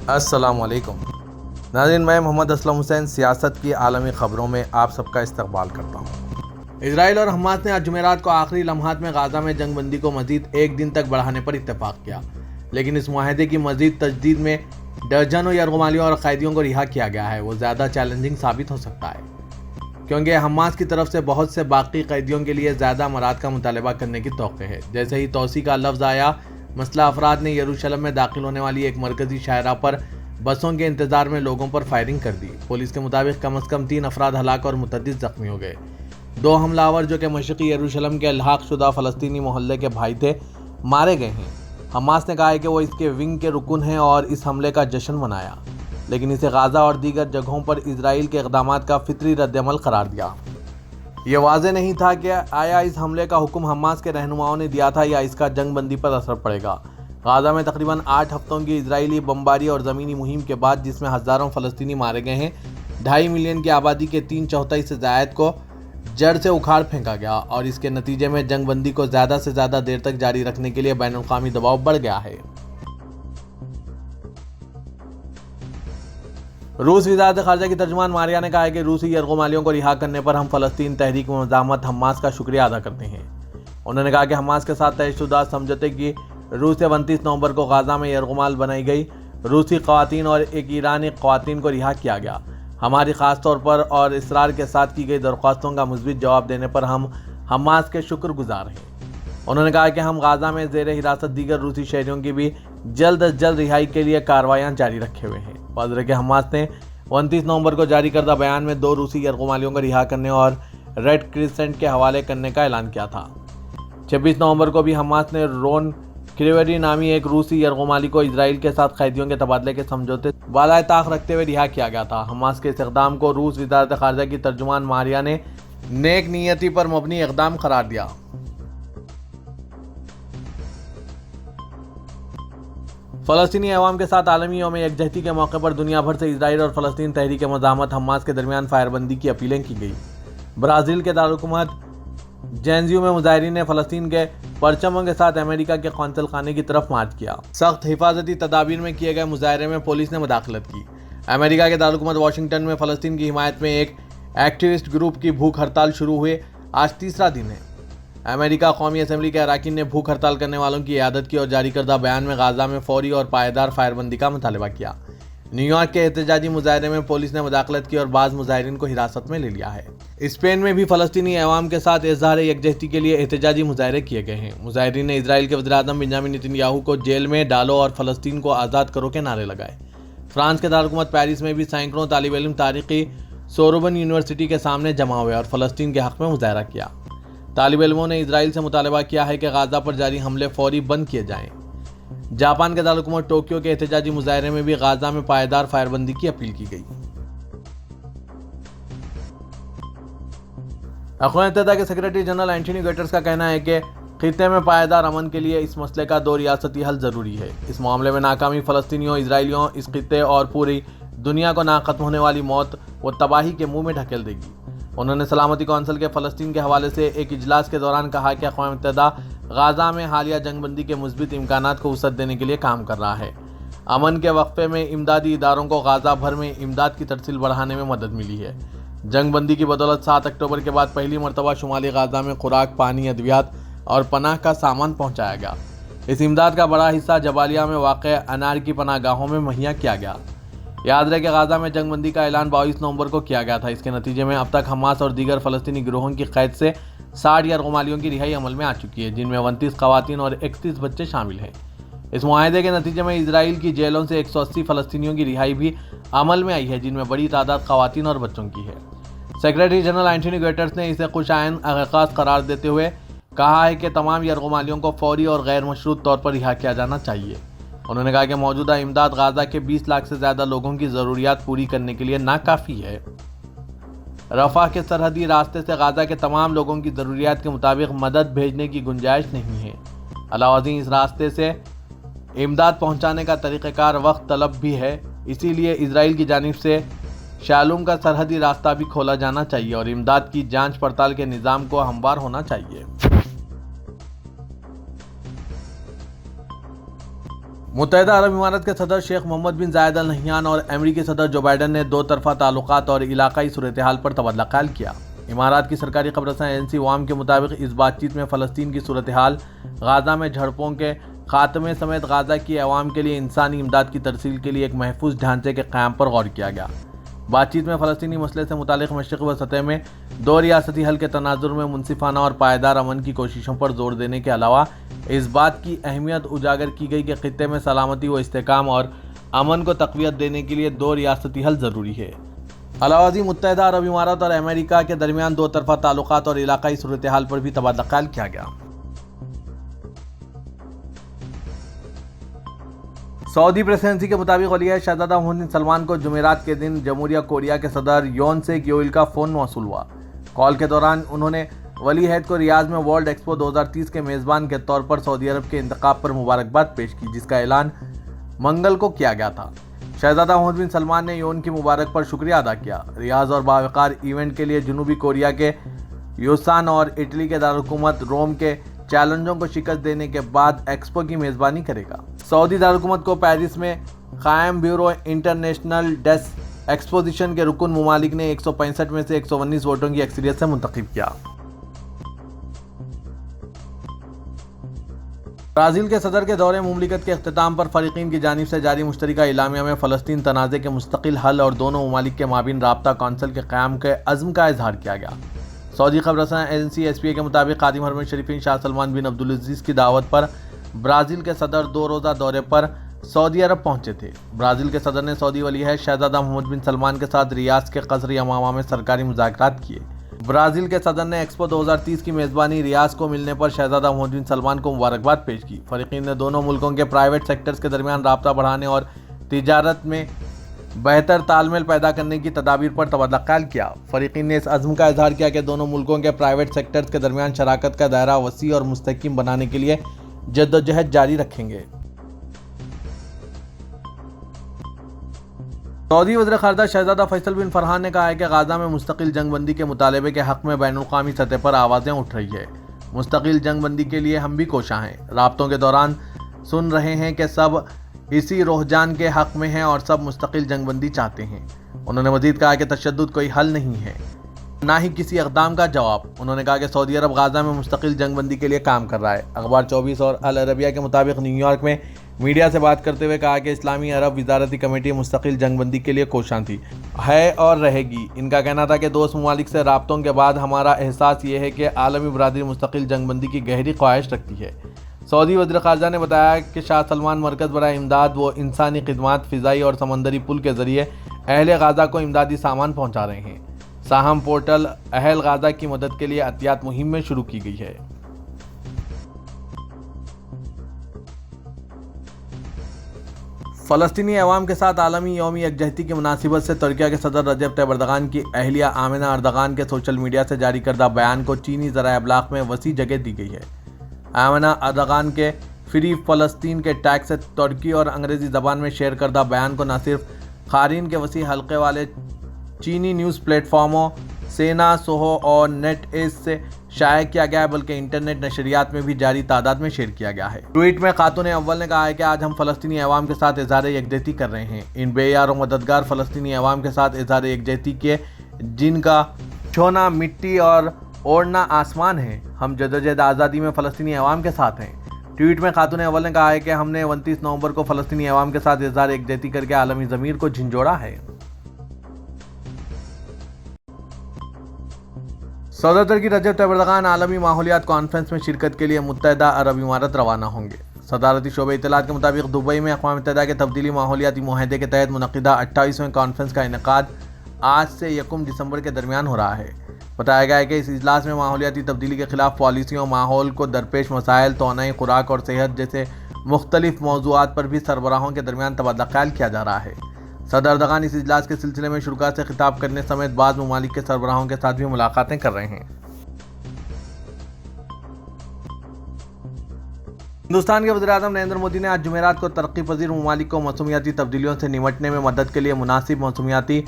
السلام علیکم ناظرین، میں محمد اسلم حسین سیاست کی عالمی خبروں میں آپ سب کا استقبال کرتا ہوں۔ اسرائیل اور حماس نے آج جمعرات کو آخری لمحات میں غزہ میں جنگ بندی کو مزید ایک دن تک بڑھانے پر اتفاق کیا، لیکن اس معاہدے کی مزید تجدید میں درجنوں یرغمالیوں اور قیدیوں کو رہا کیا گیا ہے وہ زیادہ چیلنجنگ ثابت ہو سکتا ہے، کیونکہ حماس کی طرف سے بہت سے باقی قیدیوں کے لیے زیادہ امارات کا مطالبہ کرنے کی توقع ہے۔ جیسے ہی توسیع کا لفظ آیا، مسلح افراد نے یروشلم میں داخل ہونے والی ایک مرکزی شاہراہ پر بسوں کے انتظار میں لوگوں پر فائرنگ کر دی۔ پولیس کے مطابق کم از کم 3 افراد ہلاک اور متعدد زخمی ہو گئے۔ 2 حملہ آور جو کہ مشرقی یروشلم کے الحاق شدہ فلسطینی محلے کے بھائی تھے، مارے گئے ہیں۔ حماس نے کہا ہے کہ وہ اس کے ونگ کے رکن ہیں اور اس حملے کا جشن منایا، لیکن اسے غزہ اور دیگر جگہوں پر اسرائیل کے اقدامات کا فطری رد عمل قرار دیا۔ یہ واضح نہیں تھا کہ آیا اس حملے کا حکم حماس کے رہنماؤں نے دیا تھا یا اس کا جنگ بندی پر اثر پڑے گا۔ غزہ میں تقریباً 8 ہفتوں کی اسرائیلی بمباری اور زمینی مہم کے بعد، جس میں ہزاروں فلسطینی مارے گئے ہیں، 2.5 ملین کی آبادی کے 3/4 سے زائد کو جڑ سے اکھاڑ پھینکا گیا اور اس کے نتیجے میں جنگ بندی کو زیادہ سے زیادہ دیر تک جاری رکھنے کے لیے بین الاقوامی دباؤ بڑھ گیا ہے۔ روس وزارت خارجہ کی ترجمان ماریا نے کہا ہے کہ روسی یرغمالیوں کو رہا کرنے پر ہم فلسطین تحریک مزاحمت حماس کا شکریہ ادا کرتے ہیں۔ انہوں نے کہا کہ حماس کے ساتھ طے شدہ سمجھوتے کی روس سے 29 نومبر کو غزہ میں یرغمال بنائی گئی روسی خواتین اور ایک ایرانی خواتین کو رہا کیا گیا۔ ہماری خاص طور پر اور اصرار کے ساتھ کی گئی درخواستوں کا مثبت جواب دینے پر ہم حماس کے شکر گزار ہیں۔ انہوں نے کہا کہ ہم غزہ میں زیر حراست دیگر روسی شہریوں کی بھی جلد از جلد رہائی کے لیے کارروائیاں جاری رکھے ہوئے ہیں۔ واضح ہے کہ حماس نے 29 نومبر کو جاری کردہ بیان میں 2 روسی یرغمالیوں کو رہا کرنے اور ریڈ کریسنٹ کے حوالے کرنے کا اعلان کیا تھا۔ 26 نومبر کو بھی حماس نے رون کریوری نامی ایک روسی یرغمالی کو اسرائیل کے ساتھ قیدیوں کے تبادلے کے سمجھوتے بالائے طاق رکھتے ہوئے رہا کیا گیا تھا۔ حماس کے اس اقدام کو روس وزارت خارجہ کی ترجمان ماریا نے نیک نیتی پر مبنی اقدام قرار دیا۔ فلسطینی عوام کے ساتھ عالمی یوم یکجہتی کے موقع پر دنیا بھر سے اسرائیل اور فلسطین تحریک مزاحمت حماس کے درمیان فائر بندی کی اپیلیں کی گئی۔ برازیل کے دارالحکومت جینزیو میں مظاہرین نے فلسطین کے پرچموں کے ساتھ امریکہ کے قونصل خانے کی طرف مارچ کیا۔ سخت حفاظتی تدابیر میں کیے گئے مظاہرے میں پولیس نے مداخلت کی۔ امریکہ کے دارالحکومت واشنگٹن میں فلسطین کی حمایت میں ایک ایکٹیوسٹ گروپ کی بھوک ہڑتال شروع ہوئے آج تیسرا دن ہے۔ امریکہ قومی اسمبلی کے اراکین نے بھوک ہڑتال کرنے والوں کی عیادت کی اور جاری کردہ بیان میں غزہ میں فوری اور پائیدار فائر بندی کا مطالبہ کیا۔ نیو یارک کے احتجاجی مظاہرے میں پولیس نے مداخلت کی اور بعض مظاہرین کو حراست میں لے لیا ہے۔ اسپین میں بھی فلسطینی عوام کے ساتھ اظہار یکجہتی کے لیے احتجاجی مظاہرے کیے گئے ہیں۔ مظاہرین نے اسرائیل کے وزیراعظم بنیامین نتن یاہو کو جیل میں ڈالو اور فلسطین کو آزاد کرو کے نعرے لگائے۔ فرانس کے دارالحکومت پیرس میں بھی سینکڑوں طالب علم تاریخی سوربن یونیورسٹی کے سامنے جمع ہوئے اور فلسطین کے حق میں مظاہرہ کیا۔ طالب علموں نے اسرائیل سے مطالبہ کیا ہے کہ غزہ پر جاری حملے فوری بند کیے جائیں۔ جاپان کے دارالحکومت ٹوکیو کے احتجاجی مظاہرے میں بھی غزہ میں پائیدار فائر بندی کی اپیل کی گئی۔ اقوام متحدہ کے سیکریٹری جنرل اینٹونی گٹرس کا کہنا ہے کہ خطے میں پائیدار امن کے لیے اس مسئلے کا 2 ریاستی حل ضروری ہے۔ اس معاملے میں ناکامی فلسطینیوں، اسرائیلیوں، اس خطے اور پوری دنیا کو ناختم ہونے والی موت و تباہی کے منہ میں ڈھکیل دے گی۔ انہوں نے سلامتی کونسل کے فلسطین کے حوالے سے ایک اجلاس کے دوران کہا کہ اقوام متحدہ غزہ میں حالیہ جنگ بندی کے مثبت امکانات کو وسعت دینے کے لیے کام کر رہا ہے۔ امن کے وقفے میں امدادی اداروں کو غزہ بھر میں امداد کی ترسیل بڑھانے میں مدد ملی ہے۔ جنگ بندی کی بدولت 7 اکتوبر کے بعد پہلی مرتبہ شمالی غزہ میں خوراک، پانی، ادویات اور پناہ کا سامان پہنچایا گیا۔ اس امداد کا بڑا حصہ جبالیہ میں واقع انار کی پناہ گاہوں میں مہیا کیا گیا۔ یاد رہے کہ غزہ میں جنگ بندی کا اعلان 22 نومبر کو کیا گیا تھا۔ اس کے نتیجے میں اب تک حماس اور دیگر فلسطینی گروہوں کی قید سے 60 یرغمالیوں کی رہائی عمل میں آ چکی ہے، جن میں 29 خواتین اور 31 بچے شامل ہیں۔ اس معاہدے کے نتیجے میں اسرائیل کی جیلوں سے 180 فلسطینیوں کی رہائی بھی عمل میں آئی ہے، جن میں بڑی تعداد خواتین اور بچوں کی ہے۔ سیکریٹری جنرل اینٹونی گٹرس نے اسے خوش آئند آغاز قرار دیتے ہوئے کہا ہے کہ تمام یرغمالیوں کو فوری اور غیر مشروط طور پر رہا کیا جانا چاہیے۔ انہوں نے کہا کہ موجودہ امداد غزہ کے 20 لاکھ سے زیادہ لوگوں کی ضروریات پوری کرنے کے لیے ناکافی ہے۔ رفح کے سرحدی راستے سے غزہ کے تمام لوگوں کی ضروریات کے مطابق مدد بھیجنے کی گنجائش نہیں ہے۔ علاوہ ازیں اس راستے سے امداد پہنچانے کا طریقہ کار وقت طلب بھی ہے، اسی لیے اسرائیل کی جانب سے شالوم کا سرحدی راستہ بھی کھولا جانا چاہیے اور امداد کی جانچ پڑتال کے نظام کو ہموار ہونا چاہیے۔ متحدہ عرب امارات کے صدر شیخ محمد بن زائد ال نہیان اور امریکی صدر جو بائیڈن نے دو طرفہ تعلقات اور علاقائی صورتحال پر تبادلہ خیال کیا۔ امارات کی سرکاری خبر رساں ایجنسی وام کے مطابق اس بات چیت میں فلسطین کی صورتحال، غزہ میں جھڑپوں کے خاتمے سمیت غزہ کی عوام کے لیے انسانی امداد کی ترسیل کے لیے ایک محفوظ ڈھانچے کے قیام پر غور کیا گیا۔ بات چیت میں فلسطینی مسئلے سے متعلق مشرقی وسطی میں دو ریاستی حل کے تناظر میں منصفانہ اور پائیدار امن کی کوششوں پر زور دینے کے علاوہ اس بات کی اہمیت اجاگر کی گئی کہ خطے میں سلامتی و استحکام اور امن کو تقویت دینے کے لیے دو ریاستی حل ضروری ہے۔ علاوہ ازیں متحدہ عرب امارات اور امریکہ کے درمیان دو طرفہ تعلقات اور علاقائی صورتحال پر بھی تبادلہ خیال کیا گیا۔ سعودی پریسیڈنسی کے مطابق ولی عہد شہزادہ محمد بن سلمان کو جمعرات کے دن جمہوریہ کوریا کے صدر یون سک یوئل کا فون موصول ہوا۔ کال کے دوران انہوں نے ولی عہد کو ریاض میں ورلڈ ایکسپو 2030 کے میزبان کے طور پر سعودی عرب کے انتخاب پر مبارکباد پیش کی، جس کا اعلان منگل کو کیا گیا تھا۔ شہزادہ محمد بن سلمان نے یون کی مبارک پر شکریہ ادا کیا۔ ریاض اور باوقار ایونٹ کے لیے جنوبی کوریا کے یوسان اور اٹلی کے دارالحکومت روم کے چیلنجوں کو شکست دینے کے بعد ایکسپو کی میزبانی کرے گا۔ سعودی دارالحکومت کو پیرس میں قائم بیورو انٹرنیشنل ڈیس ایکسپوزیشن کے رکن ممالک نے 165 میں سے 119 ووٹوں کی اکثریت سے منتخب کیا۔ برازیل کے صدر کے دورے مملکت کے اختتام پر فریقین کی جانب سے جاری مشترکہ اعلامیہ میں فلسطین تنازع کے مستقل حل اور دونوں ممالک کے مابین رابطہ کونسل کے قیام کے عزم کا اظہار کیا گیا۔ سعودی خبر رساں ایجنسی SPA کے مطابق خادم حرمین شریفین شاہ سلمان بن عبدالعزیز کی دعوت پر برازیل کے صدر 2 روزہ دورے پر سعودی عرب پہنچے تھے۔ برازیل کے صدر نے سعودی ولی عہد شہزادہ محمد بن سلمان کے ساتھ ریاض کے قصر یمامہ میں سرکاری مذاکرات کیے۔ برازیل کے صدر نے ایکسپو 2030 کی میزبانی ریاض کو ملنے پر شہزادہ محمد بن سلمان کو مبارکباد پیش کی۔ فریقین نے دونوں ملکوں کے پرائیویٹ سیکٹرز کے درمیان رابطہ بڑھانے اور تجارت میں بہتر تال میل پیدا کرنے کی تدابیر پر تبادلہ خیال کیا۔ فریقین نے اس عزم کا اظہار کیا کہ دونوں ملکوں کے پرائیویٹ سیکٹرز کے درمیان شراکت کا دائرہ وسیع اور مستحکم بنانے کے لیے جدوجہد جاری رکھیں گے۔ سعودی وزیر خارجہ شہزادہ فیصل بن فرحان نے کہا ہے کہ غزہ میں مستقل جنگ بندی کے مطالبے کے حق میں بین الاقوامی سطح پر آوازیں اٹھ رہی ہے۔ مستقل جنگ بندی کے لیے ہم بھی کوشاں ہیں۔ رابطوں کے دوران سن رہے ہیں کہ سب اسی رجحان کے حق میں ہیں اور سب مستقل جنگ بندی چاہتے ہیں۔ انہوں نے مزید کہا کہ تشدد کوئی حل نہیں ہے، نہ ہی کسی اقدام کا جواب۔ انہوں نے کہا کہ سعودی عرب غزہ میں مستقل جنگ بندی کے لیے کام کر رہا ہے۔ اخبار 24 اور العربیہ کے مطابق نیو یارک میں میڈیا سے بات کرتے ہوئے کہا کہ اسلامی عرب وزارتی کمیٹی مستقل جنگ بندی کے لیے کوشاں تھی، ہے اور رہے گی۔ ان کا کہنا تھا کہ دوست ممالک سے رابطوں کے بعد ہمارا احساس یہ ہے کہ عالمی برادری مستقل جنگ بندی کی گہری خواہش رکھتی ہے۔ سعودی وزیر خارجہ نے بتایا کہ شاہ سلمان مرکز برائے امداد و انسانی خدمات فضائی اور سمندری پل کے ذریعے اہل غزہ کو امدادی سامان پہنچا رہے ہیں۔ ساہم پورٹل اہل غزہ کی مدد کے لیے عطیات مہم میں شروع کی گئی ہے۔ فلسطینی عوام کے ساتھ عالمی یوم یکجہتی کی مناسبت سے ترکیہ کے صدر رجب طیب اردغان کی اہلیہ آمنہ اردغان کے سوشل میڈیا سے جاری کردہ بیان کو چینی ذرائع ابلاغ میں وسیع جگہ دی گئی ہے۔ آمنہ اردغان کے فری فلسطین کے ٹیگ سے ترکی اور انگریزی زبان میں شیئر کردہ بیان کو نہ صرف قارئین کے وسیع حلقے والے چینی نیوز پلیٹ فارموں سینا، سوہو اور نیٹ ایز سے شائع کیا گیا ہے، بلکہ انٹرنیٹ نشریات میں بھی جاری تعداد میں شیئر کیا گیا ہے۔ ٹویٹ میں خاتون اول نے کہا ہے کہ آج ہم فلسطینی عوام کے ساتھ اظہار یکجہتی کر رہے ہیں، ان بے یار و مددگار فلسطینی عوام کے ساتھ اظہار یکجہتی کے جن کا چھونا مٹی اور اوڑھنا آسمان ہے۔ ہم جدوجہد آزادی میں فلسطینی عوام کے ساتھ ہیں۔ ٹویٹ میں خاتون اول نے کہا ہے کہ ہم نے 29 نومبر کو فلسطینی عوام کے ساتھ اظہار یکجہتی کر کے عالمی ضمیر کو جھنجھوڑا ہے۔ صدر ترکی رجب طیب اردغان عالمی ماحولیات کانفرنس میں شرکت کے لیے متحدہ عرب امارات روانہ ہوں گے۔ صدارتی شعبہ اطلاعات کے مطابق دبئی میں اقوام متحدہ کے تبدیلی ماحولیاتی معاہدے کے تحت منعقدہ 28ویں کانفرنس کا انعقاد آج سے 1 دسمبر کے درمیان ہو رہا ہے۔ بتایا گیا ہے کہ اس اجلاس میں ماحولیاتی تبدیلی کے خلاف پالیسیوں، ماحول کو درپیش مسائل، توانائی، خوراک اور صحت جیسے مختلف موضوعات پر بھی سربراہوں کے درمیان تبادلہ خیال کیا جا رہا ہے۔ صدر اردغان اس اجلاس کے سلسلے میں شرکاء سے خطاب کرنے سمیت بعض ممالک کے سربراہوں کے ساتھ بھی ملاقاتیں کر رہے ہیں۔ ہندوستان کے وزیر اعظم نریندر مودی نے آج جمعرات کو ترقی پذیر ممالک کو موسمیاتی تبدیلیوں سے نمٹنے میں مدد کے لیے مناسب موسمیاتی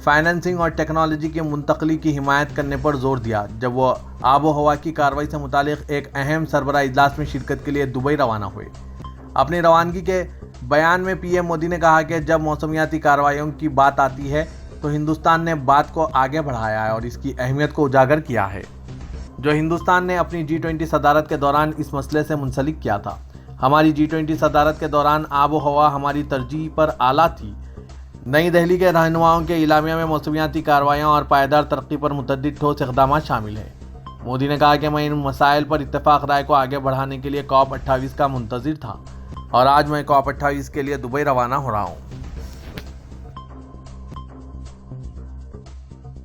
فائنانسنگ اور ٹیکنالوجی کی منتقلی کی حمایت کرنے پر زور دیا، جب وہ آب و ہوا کی کارروائی سے متعلق ایک اہم سربراہ اجلاس میں شرکت کے لیے دبئی روانہ ہوئے۔ اپنی روانگی کے بیان میں پی ایم مودی نے کہا کہ جب موسمیاتی کارروائیوں کی بات آتی ہے تو ہندوستان نے بات کو آگے بڑھایا ہے اور اس کی اہمیت کو اجاگر کیا ہے، جو ہندوستان نے اپنی G20 صدارت کے دوران اس مسئلے سے منسلک کیا تھا۔ ہماری G20 صدارت کے دوران آب و ہوا ہماری ترجیح پر اعلیٰ تھی۔ نئی دہلی کے رہنماؤں کے اعلامیہ میں موسمیاتی کارروائیوں اور پائیدار ترقی پر متعدد ٹھوس اقدامات شامل ہیں۔ مودی نے کہا کہ میں ان مسائل پر اتفاق رائے کو آگے بڑھانے کے لیے COP28 کا منتظر تھا اور آج میں COP28 کے لیے دبئی روانہ ہو رہا ہوں۔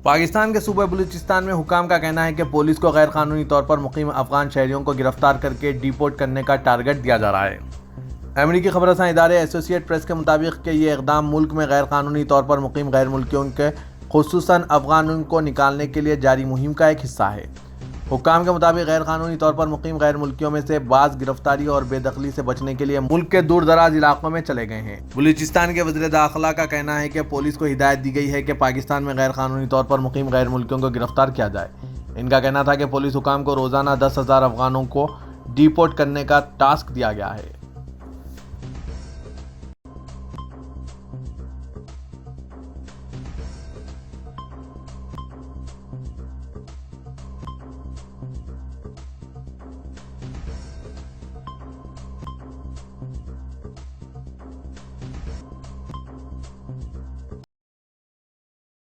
پاکستان کے صوبہ بلوچستان میں حکام کا کہنا ہے کہ پولیس کو غیر قانونی طور پر مقیم افغان شہریوں کو گرفتار کر کے ڈیپورٹ کرنے کا ٹارگٹ دیا جا رہا ہے۔ امریکی خبر رساں ادارے ایسوسی ایٹ پریس کے مطابق کہ یہ اقدام ملک میں غیر قانونی طور پر مقیم غیر ملکیوں کے خصوصاً افغانوں کو نکالنے کے لیے جاری مہم کا ایک حصہ ہے۔ حکام کے مطابق غیر قانونی طور پر مقیم غیر ملکیوں میں سے بعض گرفتاری اور بے دخلی سے بچنے کے لیے ملک کے دور دراز علاقوں میں چلے گئے ہیں۔ بلوچستان کے وزیر داخلہ کا کہنا ہے کہ پولیس کو ہدایت دی گئی ہے کہ پاکستان میں غیر قانونی طور پر مقیم غیر ملکیوں کو گرفتار کیا جائے۔ ان کا کہنا تھا کہ پولیس حکام کو روزانہ 10,000 افغانوں کو ڈیپورٹ کرنے کا ٹاسک دیا گیا ہے۔